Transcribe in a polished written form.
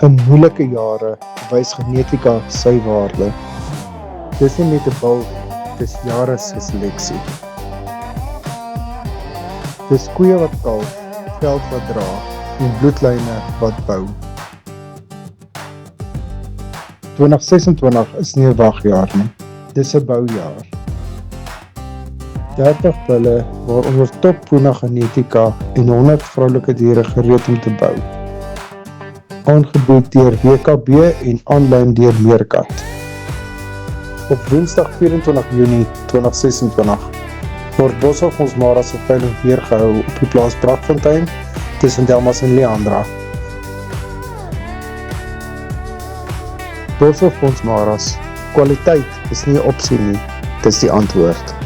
In moeilike jare wys genetika sy waarde. Dis nie net 'n bul nie, dis jare se seleksie. Dis koeie wat kalf, veld wat dra en bloedlyne wat bou. 2026 is nie 'n wagjaar nie, dis 'n boujaar. 30 bulle waaronder top Puna genetika en 100 vroulike diere gereed om te bou. Aangebied deur WKB en aanlyn deur Meerkat. Op Woensdag 24 Junie 2026 word Boshoff ons Mara se veiling weer gehou op die plaas Brakfontein tussen Delmas en Leandra. Boshoff ons Maras, kwaliteit is nie 'n opsie nie, dis die antwoord.